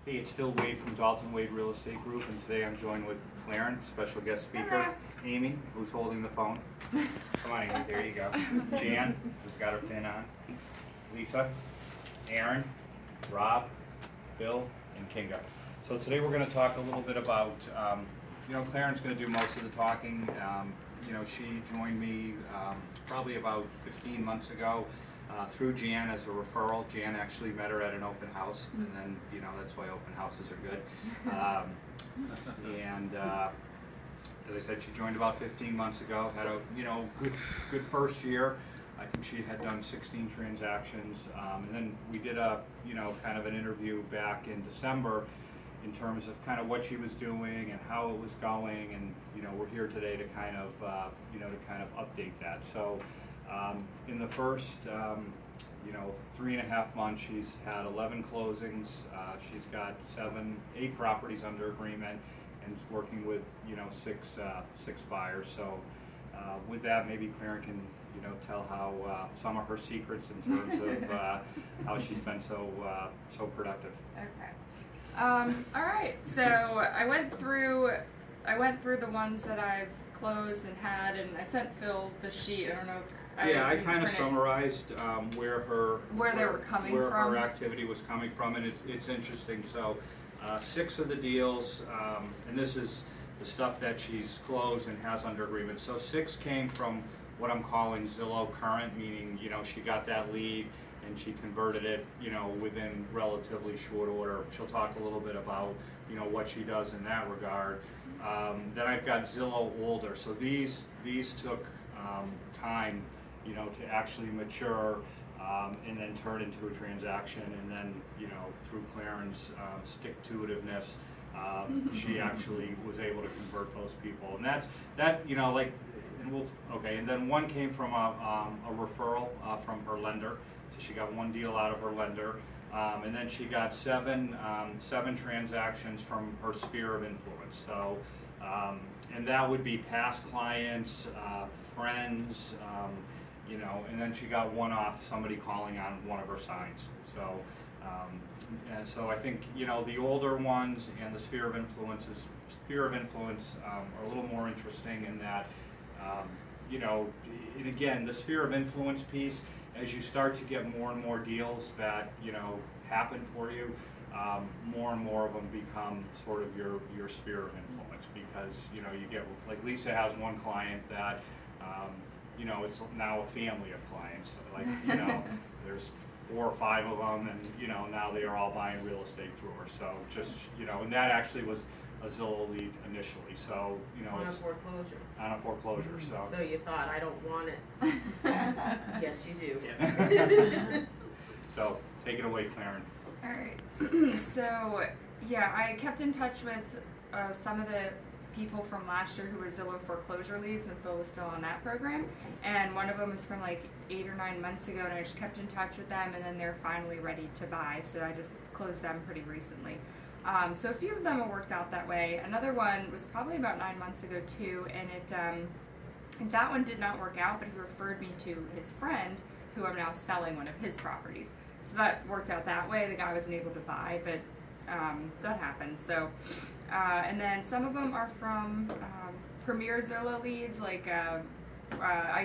Hey, it's DaltonWade from DaltonWade Real Estate Group, and today I'm joined with Clarence, special guest speaker, Amy, who's holding the phone. Come on, Amy, there you go. Jan, who's got her pin on. Lisa, Aaron, Rob, Bill, and Kinga. So today we're going to talk a little bit about, Clarence is going to do most of the talking. She joined me probably about 15 months ago. Through Jan as a referral. Jan actually met her at an open house, and then, that's why open houses are good. As I said, she joined about 15 months ago, had a, good first year. I think she had done 16 transactions, and then we did a, kind of an interview back in December in terms of kind of what she was doing and how it was going, and, we're here today to kind of, update that. So, in the first, 3.5 months, she's had 11 closings. She's got 8 properties under agreement, and is working with, 6 buyers. So, with that, maybe Clarence can, tell how some of her secrets in terms of how she's been so productive. Okay. All right. So I went through the ones that I've closed and had, and I sent Phil the sheet. I don't know if I kind of summarized where they were coming from, where her activity was coming from, and it's interesting. So 6 of the deals, and this is the stuff that she's closed and has under agreement. So 6 came from what I'm calling Zillow current, meaning she got that lead and she converted it within relatively short order. She'll talk a little bit about what she does in that regard. Then I've got Zillow older. So these took time to actually mature and then turn into a transaction, and then through Clarence' stick-to-itiveness, she actually was able to convert those people, and and then one came from a referral from her lender, so she got 1 deal out of her lender, and then she got 7 transactions from her sphere of influence. So, and that would be past clients, friends, and then she got 1 off somebody calling on one of her signs. So, and so I think the older ones and the sphere of influence are a little more interesting in that, and again, the sphere of influence piece, as you start to get more and more deals that happen for you, more and more of them become sort of your sphere of influence, because you get, like, Lisa has 1 client that it's now a family of clients. Like, there's 4 or 5 of them, and now they are all buying real estate through her. So just and that actually was a Zillow lead initially. So on a foreclosure. On a foreclosure. So you thought, I don't want it. Yes, you do. Yeah. So take it away, Clarence. All right. So yeah, I kept in touch with some of the people from last year who were Zillow foreclosure leads when Phil was still on that program, and one of them was from like 8 or 9 months ago, and I just kept in touch with them, and then they're finally ready to buy, so I just closed them pretty recently. So a few of them have worked out that way. Another one was probably about 9 months ago too, and that one did not work out, but he referred me to his friend, who I'm now selling one of his properties. So that worked out that way. The guy wasn't able to buy, but that happens. So, and then some of them are from Premier Zillow leads. Like I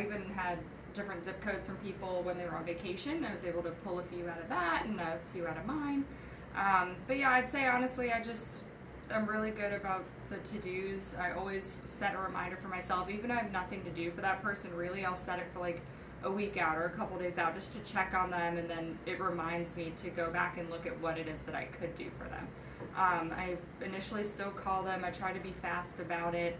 even had different zip codes from people when they were on vacation. I was able to pull a few out of that and a few out of mine. But yeah, I'd say honestly, I'm really good about the to-dos. I always set a reminder for myself, even if I have nothing to do for that person. Really, I'll set it for like a week out or a couple days out just to check on them, and then it reminds me to go back and look at what it is that I could do for them. I initially still call them. I try to be fast about it.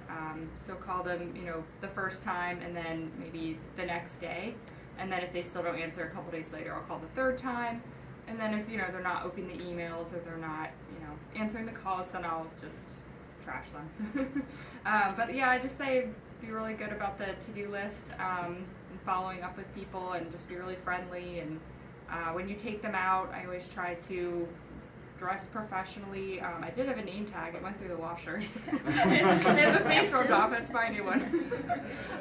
Still call them, the first time, and then maybe the next day. And then if they still don't answer a couple days later, I'll call the 3rd time. And then if they're not opening the emails or they're not answering the calls, then I'll just trash them. But yeah, I just say be really good about the to-do list and following up with people, and just be really friendly. And when you take them out, I always try to dressed professionally. I did have a name tag. It went through the washers. And the face rubbed off. It's my new one.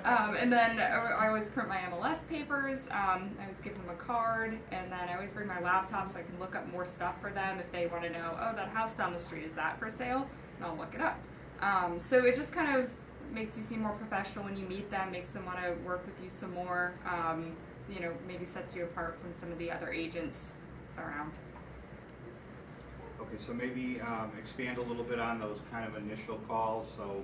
And then I always print my MLS papers. I always give them a card. And then I always bring my laptop so I can look up more stuff for them if they want to know, oh, that house down the street, is that for sale? And I'll look it up. So it just kind of makes you seem more professional when you meet them, makes them want to work with you some more, you know, maybe sets you apart from some of the other agents around. Okay, so maybe expand a little bit on those kind of initial calls. So,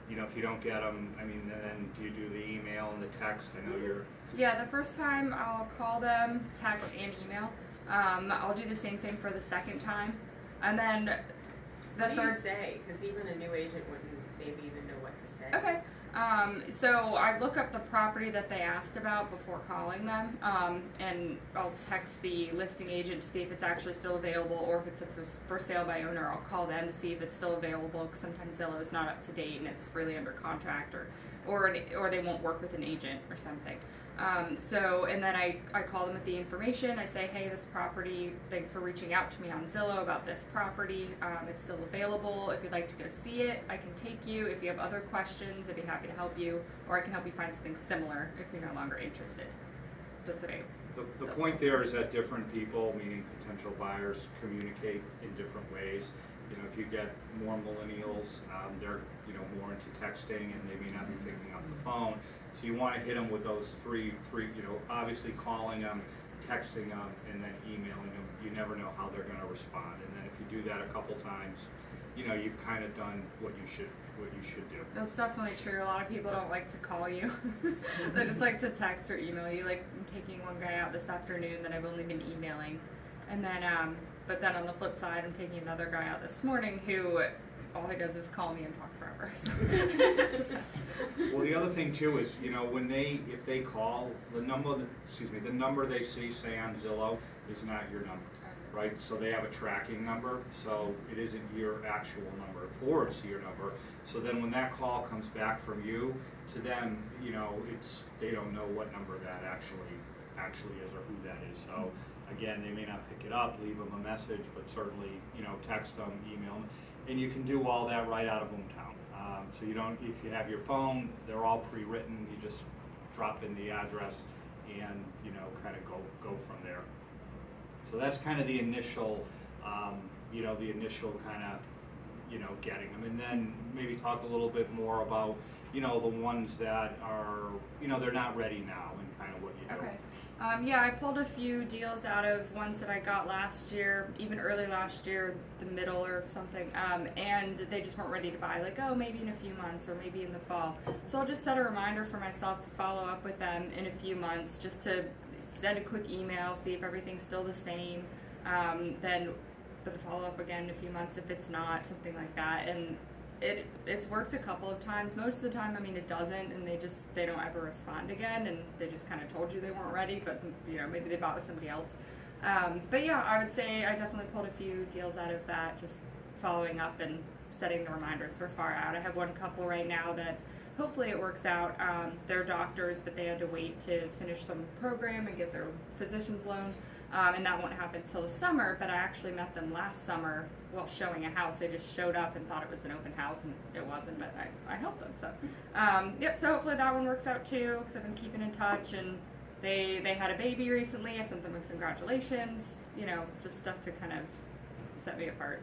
you know, if you don't get them, I mean, then do you do the email and the text? I know you're... Yeah, the first time I'll call them, text and email. I'll do the same thing for the second time. And then the What do you third... say? Because even a new agent wouldn't maybe even know what to say. Okay. So I look up the property that they asked about before calling them, and I'll text the listing agent to see if it's actually still available, or if it's a for sale by owner, I'll call them to see if it's still available, because sometimes Zillow is not up to date and it's really under contract, or they won't work with an agent or something. And then I call them with the information. I say, hey, this property, thanks for reaching out to me on Zillow about this property. It's still available. If you'd like to go see it, I can take you. If you have other questions, I'd be happy to help you, or I can help you find something similar if you're no longer interested. That's what I... The point there is that different people, meaning potential buyers, communicate in different ways. You know, if you get more millennials, they're, you know, more into texting and they may not be picking up the phone. So you want to hit them with those three, you know, obviously calling them, texting them, and then emailing them. You never know how they're going to respond. And then if you do that a couple times, you know, you've kind of done what you should do. That's definitely true. A lot of people don't like to call you. They just like to text or email you. Like, I'm taking one guy out this afternoon that I've only been emailing. And then, but then on the flip side, I'm taking another guy out this morning who all he does is call me and talk forever. So. Well, the other thing too is, you know, if they call, the number they see, say on Zillow, is not your number, right? So they have a tracking number, so it isn't your actual number. It forwards to your number. So then when that call comes back from you to them, you know, they don't know what number that actually is or who that is. So again, they may not pick it up, leave them a message, but certainly, you know, text them, email them. And you can do all that right out of Boomtown. So you don't, if you have your phone, they're all pre-written. You just drop in the address and, you know, kind of go from there. So that's kind of the initial, you know, kind of, you know, getting them. And then maybe talk a little bit more about, you know, the ones that are, you know, they're not ready now and kind of what you do. Okay. Yeah, I pulled a few deals out of ones that I got last year, even early last year, the middle or something, and they just weren't ready to buy, like, oh, maybe in a few months or maybe in the fall. So I'll just set a reminder for myself to follow up with them in a few months, just to send a quick email, see if everything's still the same, then follow up again in a few months if it's not, something like that. And it's worked a couple of times. Most of the time, I mean, it doesn't, and they don't ever respond again, and they just kind of told you they weren't ready, but, you know, maybe they bought with somebody else. But yeah, I would say I definitely pulled a few deals out of that, just following up and setting the reminders for far out. I have one couple right now that hopefully it works out. They're doctors, but they had to wait to finish some program and get their physician's loan. And that won't happen till the summer, but I actually met them last summer while showing a house. They just showed up and thought it was an open house, and it wasn't, but I helped them. So, yep, so hopefully that one works out too, because I've been keeping in touch, and they had a baby recently. I sent them a congratulations, you know, just stuff to kind of set me apart.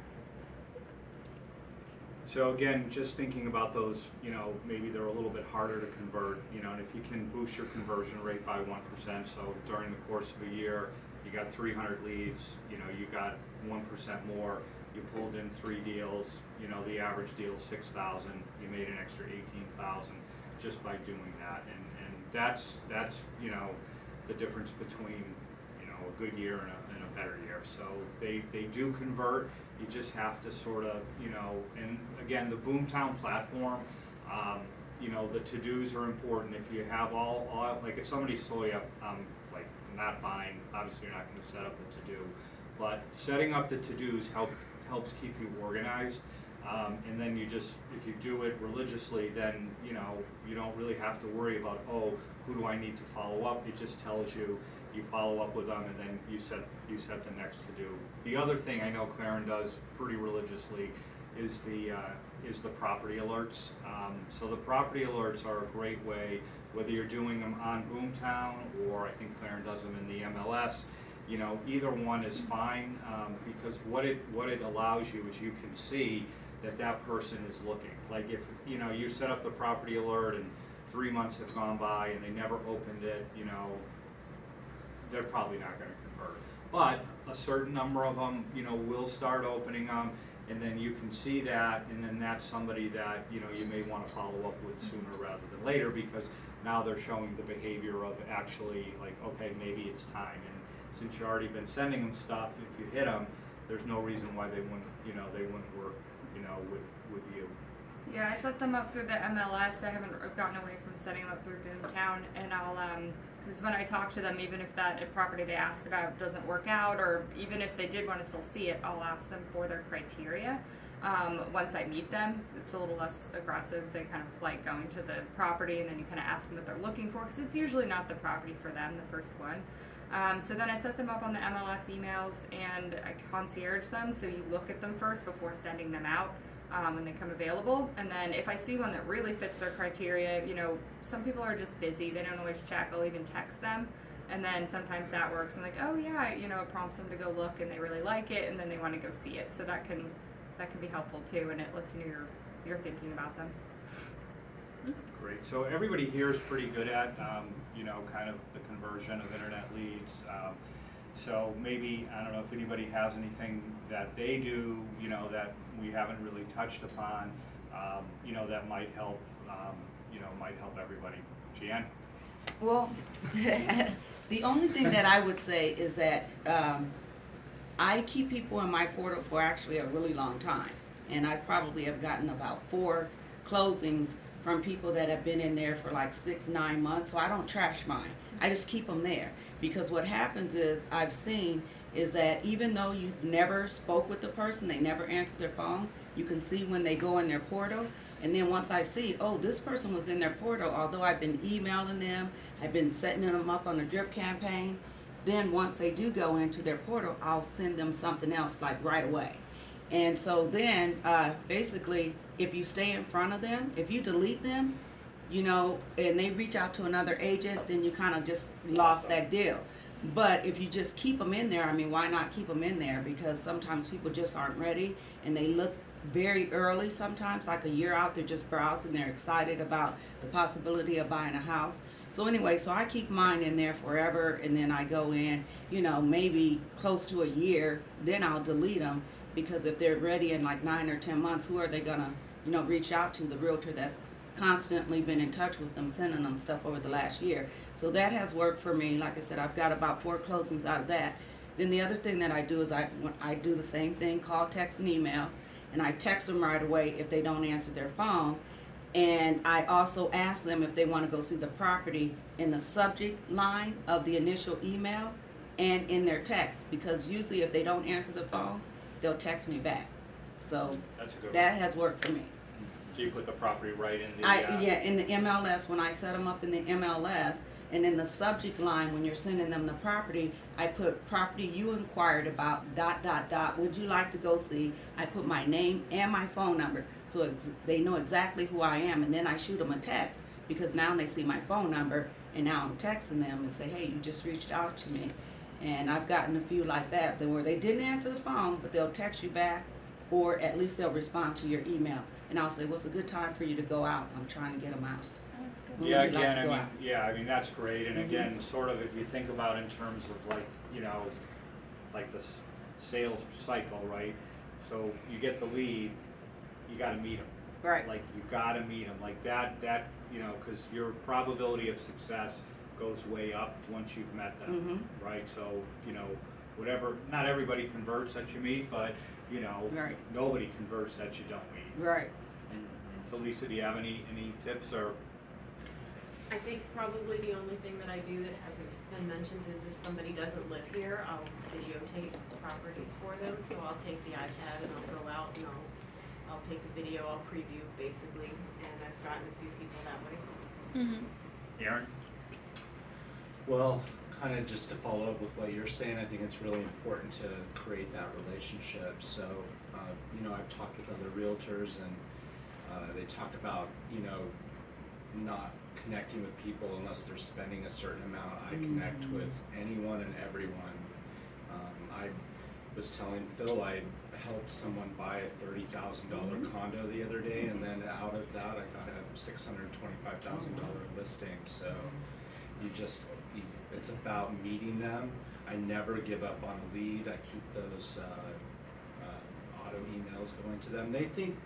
So again, just thinking about those, you know, maybe they're a little bit harder to convert, you know, and if you can boost your conversion rate by 1%, so during the course of a year, you got 300 leads, you know, you got 1% more, you pulled in 3 deals, you know, the average deal is 6,000, you made an extra 18,000 just by doing that, and that's, you know, the difference between, you know, a good year and a better year. So they do convert, you just have to sort of, you know, and again, the Boomtown platform, you know, the to-dos are important. If you have all like if somebody's told you, like, not buying, obviously you're not going to set up a to-do, but setting up the to-dos helps keep you organized, and then you just, if you do it religiously, then, you know, you don't really have to worry about, oh, who do I need to follow up. It just tells you, you follow up with them, and then you set the next to do. The other thing I know Claren does pretty religiously is the property alerts. So the property alerts are a great way, whether you're doing them on Boomtown or I think Claren does them in the MLS. You know, either one is fine, because what it allows you is you can see that person is looking. Like if you know you set up the property alert and 3 months have gone by and they never opened it, you know, they're probably not going to convert. But a certain number of them, you know, will start opening them, and then you can see that, and then that's somebody that, you know, you may want to follow up with sooner rather than later, because now they're showing the behavior of actually like, okay, maybe it's time. And since you've already been sending them stuff, if you hit them, there's no reason why they wouldn't work, you know, with you. Yeah, I set them up through the MLS. I haven't gotten away from setting them up through Boomtown, and I'll because when I talk to them, even if that property they asked about doesn't work out, or even if they did want to still see it, I'll ask them for their criteria. Once I meet them, it's a little less aggressive. They kind of like going to the property, and then you kind of ask them what they're looking for, because it's usually not the property for them, the first one. So then I set them up on the MLS emails, and I concierge them, so you look at them first before sending them out when they come available. And then if I see one that really fits their criteria, you know, some people are just busy, they don't always check, I'll even text them, and then sometimes that works. I'm like, oh yeah, you know, it prompts them to go look, and they really like it, and then they want to go see it. So that can be helpful too, and it lets you know you're thinking about them. Great. So everybody here is pretty good at, you know, kind of the conversion of internet leads. So maybe, I don't know if anybody has anything that they do, you know, that we haven't really touched upon, you know, that might help, you know, might help everybody. Jan? Well, the only thing that I would say is that I keep people in my portal for actually a really long time. And I probably have gotten about 4 closings from people that have been in there for like 6-9 months. So I don't trash mine. I just keep them there. Because what happens is, I've seen, is that even though you never spoke with the person, they never answered their phone, you can see when they go in their portal. And then once I see, oh, this person was in their portal, although I've been emailing them, I've been setting them up on a drip campaign, then once they do go into their portal, I'll send them something else like right away. And so then basically, if you stay in front of them, if you delete them, you know, and they reach out to another agent, then you kind of just lost that deal. But if you just keep them in there, I mean, why not keep them in there? Because sometimes people just aren't ready, and they look very early sometimes, like a year out, they're just browsing, they're excited about the possibility of buying a house. So anyway, so I keep mine in there forever, and then I go in, you know, maybe close to a year, then I'll delete them, because if they're ready in like 9 or 10 months, who are they gonna, you know, reach out to? The realtor that's constantly been in touch with them, sending them stuff over the last year. So that has worked for me. Like I said, I've got about 4 closings out of that. Then the other thing that I do is I do the same thing, call, text, and email, and I text them right away if they don't answer their phone. And I also ask them if they want to go see the property in the subject line of the initial email and in their text, because usually if they don't answer the phone, they'll text me back. So That's a good that one. has worked for me. So you put the property right in the... Yeah, in the MLS, when I set them up in the MLS, and in the subject line, when you're sending them the property, I put property you inquired about, ... would you like to go see? I put my name and my phone number, so they know exactly who I am, and then I shoot them a text, because now they see my phone number, and now I'm texting them and say, hey, you just reached out to me. And I've gotten a few like that, where they didn't answer the phone, but they'll text you back, or at least they'll respond to your email. And I'll say, what's a good time for you to go out? I'm trying to get them out. Yeah, again, I mean, that's great. And again, sort of, if you think about in terms of like, you know, like the sales cycle, right? So you get the lead, you got to meet them. Right. Like, you got to meet them. Like that, you know, because your probability of success goes way up once you've met them, right? So, you know, whatever, not everybody converts that you meet, but, you know, Right. nobody converts that you don't meet. Right. So Lisa, do you have any tips or? I think probably the only thing that I do that hasn't been mentioned is if somebody doesn't live here, I'll videotape properties for them. So I'll take the iPad and I'll go out and I'll take a video, I'll preview basically, and I've gotten a few people that way. Aaron? Well, kind of just to follow up with what you're saying, I think it's really important to create that relationship. So, you know, I've talked with other realtors, and they talk about, you know, not connecting with people unless they're spending a certain amount. I connect with anyone and everyone. I was telling Phil I helped someone buy a $30,000 condo the other day, and then out of that I got a $625,000 listing. So it's about meeting them. I never give up on a lead. I keep those auto emails going to them. They think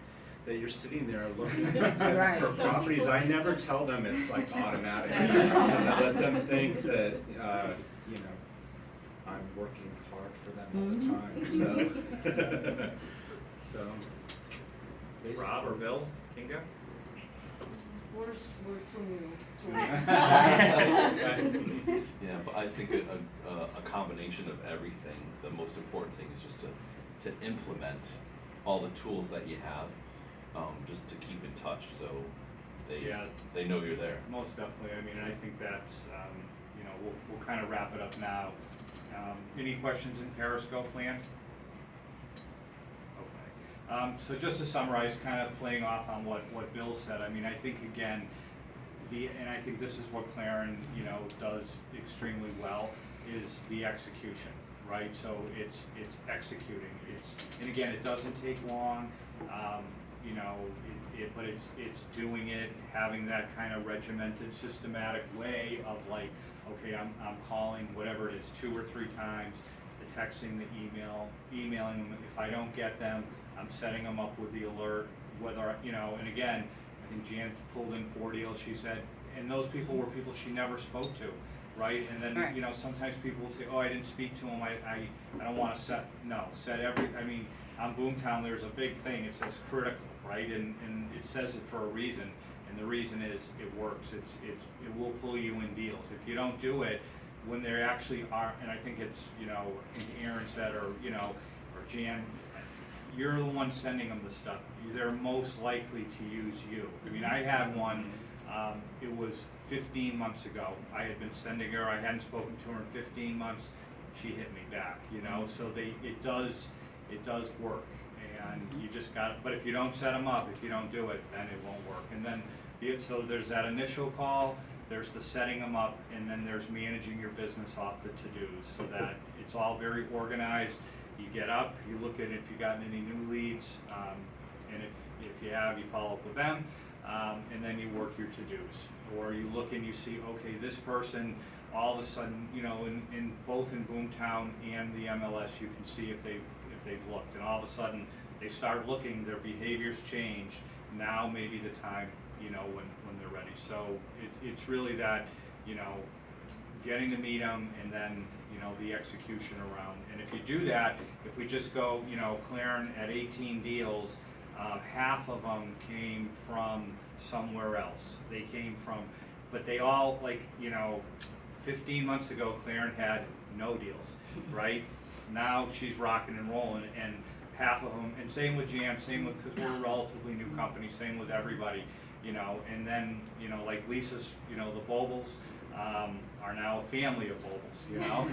that you're sitting there looking Right. for properties. I never tell them it's like automatic. I let them think that you know, I'm working hard for them all the time. So Rob or Bill, Kinga? We're too new. Yeah, but I think a combination of everything. The most important thing is just to implement all the tools that you have, just to keep in touch, so they know you're there. Most definitely. I mean, I think that's, you know, we'll kind of wrap it up now. Any questions in Periscope land? Okay. So just to summarize, kind of playing off on what Bill said, I mean, I think again, and I think this is what Claren, you know, does extremely well, is the execution, right? So it's executing. And again, it doesn't take long. You know, but it's doing it, having that kind of regimented, systematic way of like, okay, I'm calling whatever it is 2 or 3 times, the texting, the emailing them. If I don't get them, I'm setting them up with the alert. Whether, you know, and again, I think Jan pulled in 4 deals. She said, and those people were people she never spoke to, right? And then right. You know, sometimes people will say, oh, I didn't speak to them. I don't want to set every. I mean, on Boomtown, there's a big thing. It says critical, right? And it says it for a reason. And the reason is it works. It will pull you in deals. If you don't do it, when there actually are, and I think it's, you know, I think Aaron said, or you know, or Jan, you're the one sending them the stuff. They're most likely to use you. I mean, I had one. It was 15 months ago. I had been sending her. I hadn't spoken to her in 15 months. She hit me back. You know, so it does work. And you just got, but if you don't set them up, if you don't do it, then it won't work. And then, so there's that initial call, there's the setting them up, and then there's managing your business off the to-dos so that it's all very organized. You get up, you look at if you've gotten any new leads, and if you have, you follow up with them, and then you work your to-dos. Or you look and you see, okay, this person, all of a sudden, you know, in both in Boomtown and the MLS, you can see if they've looked, and all of a sudden they start looking, their behaviors change. Now maybe the time, you know, when they're ready. So it's really that, you know, getting to meet them, and then, you know, the execution around. And if you do that, if we just go, you know, Claren at 18 deals, half of them came from somewhere else. They came from, but they all, like, you know, 15 months ago, Claren had no deals, right? Now she's rocking and rolling, and half of them, and same with Jan, same with, because we're a relatively new company, same with everybody, you know. And then, you know, like Lisa's, you know, the Bobles are now a family of Bobles, you know.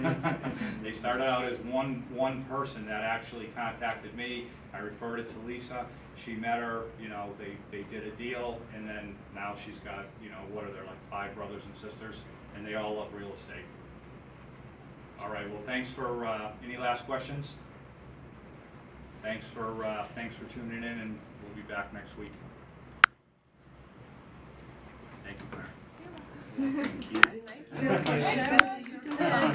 They started out as one person that actually contacted me. I referred it to Lisa. She met her, you know, they did a deal, and then now she's got, you know, what are there, like 5 brothers and sisters, and they all love real estate. All right, well, thanks for, any last questions? Thanks for tuning in, and we'll be back next week. Thank you, Claren. Thank you. Thank you.